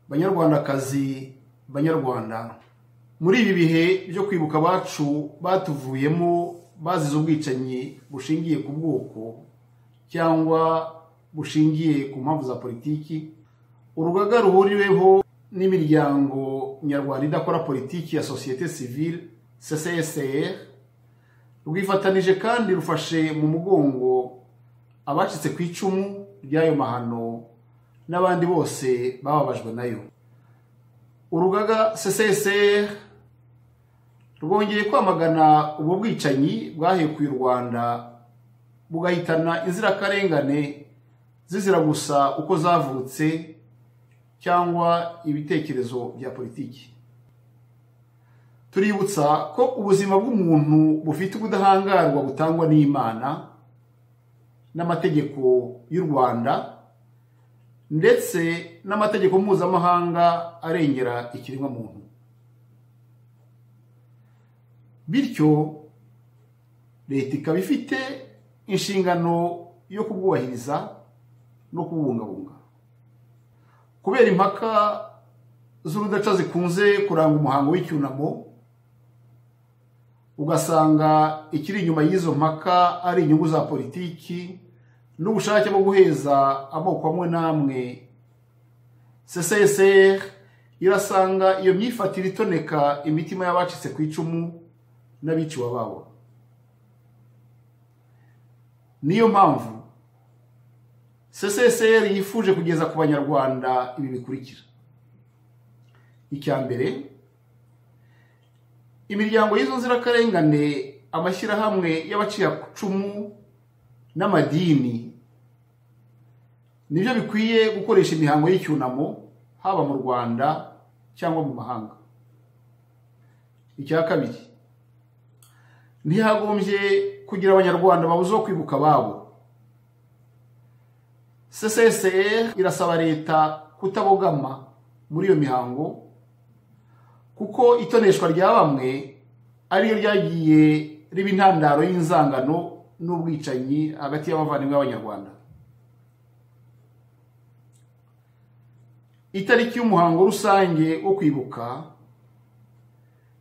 Banyarwandakazi, Banyarwanda, muri ibi bihe byo kwibuka abacu batuvuyemo bazize ubwicanyi bushingiye ku bwoko cyangwa bushingiye ku mpamvu za politiki, urugaga ruhuriweho n'imiryango nyarwanda idakora politiki ya societe civile CCSR rwifatanije kandi rufashe mu mugongo abacitse ku icumu ry'ayo mahano n'abandi bose bababajwe nayo. Urugaga CCSR rwongeye kwamagana ubwo bwicanyi bwahekuye u Rwanda bugahitana inzirakarengane zizira gusa uko zavutse cyangwa ibitekerezo bya politiki. Tuributsa ko ubuzima bw'umuntu bufite ubudahangarwa butangwa n'Imana n'amategeko y'u Rwanda ndetse n'amategeko mpuzamahanga arengera ikiremwa muntu. Bityo leta ikaba ifite inshingano yo kubwubahiriza no kubungabunga. Kubera impaka z'urudaca zikunze kuranga umuhango w'icyunamo, ugasanga ikiri inyuma y'izo mpaka ari inyungu za politiki n'ubushake bwo guheza amoko amwe n'amwe, CCSR irasanga iyo myifatire itoneka imitima y'abacitse ku icumu n'abiciwe ababo. Niyo mpamvu CCSR yifuje kugeza ku Banyarwanda ibi bikurikira. Icya mbere, imiryango y'izo nzirakarengane, amashyirahamwe y'abacikacumu n'amadini nibyo bikwiye gukoresha imihango y'icyunamo haba mu Rwanda cyangwa mu mahanga. Icya kabiri, ntihagombye kugira Abanyarwanda babuzwa kwibuka ababo. CCSR irasaba leta kutabogama muri iyo mihango kuko itoneshwa rya bamwe ariyo ryagiye riba intandaro y'inzangano n'ubwicanyi hagati y'abavandimwe b'Abanyarwanda. Itariki y'umuhango rusange wo kwibuka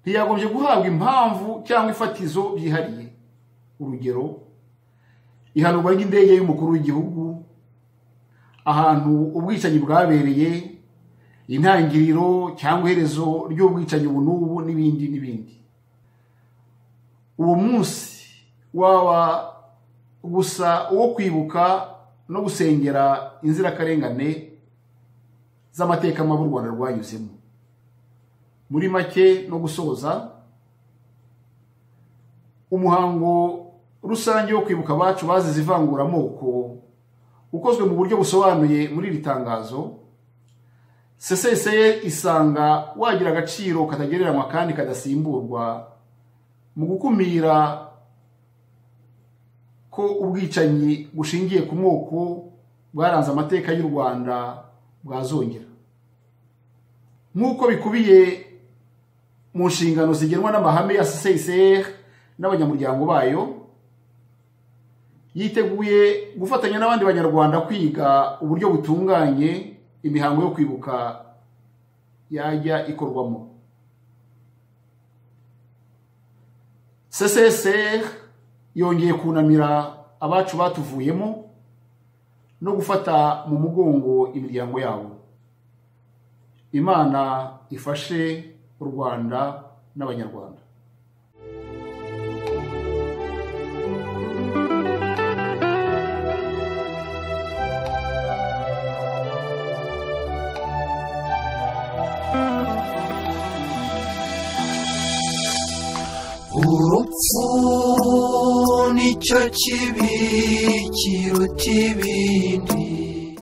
ntiyagombye guhabwa impamvu cyangwa ifatizo byihariye. Urugero, ihanurwa ry'indege y'umukuru w'igihugu, ahantu ubwicanyi bwabereye, intangiriro cyangwa iherezo ry'ubwicanyi ubu n'ubu n'ibindi n'ibindi. Uwo munsi waba gusa uwo kwibuka no gusengera inzirakarengane z'amateka mabi u Rwanda rwanyuzemo. Muri make no gusoza, umuhango rusange wo kwibuka abacu bazize ivanguramoko ukozwe mu buryo busobanuye muri iri tangazo, CCSR isanga wagira agaciro katagereranywa kandi kadasimburwa mu gukumira ko ubwicanyi bushingiye ku moko bwaranze amateka y'u Rwanda bwazongera. Nk'uko bikubiye mu nshingano zigenwa n'amahame ya CCSR n'abanyamuryango bayo, yiteguye gufatanya n'abandi Banyarwanda kwiga uburyo butunganye imihango yo kwibuka yajya ikorwamo. CCSR yongeye kunamira abacu batuvuyemo no gufata mu mugongo imiryango yabo. Imana ifashe u Rwanda n'Abanyarwanda. Urupfu nicyo kibi kiruta ibindi.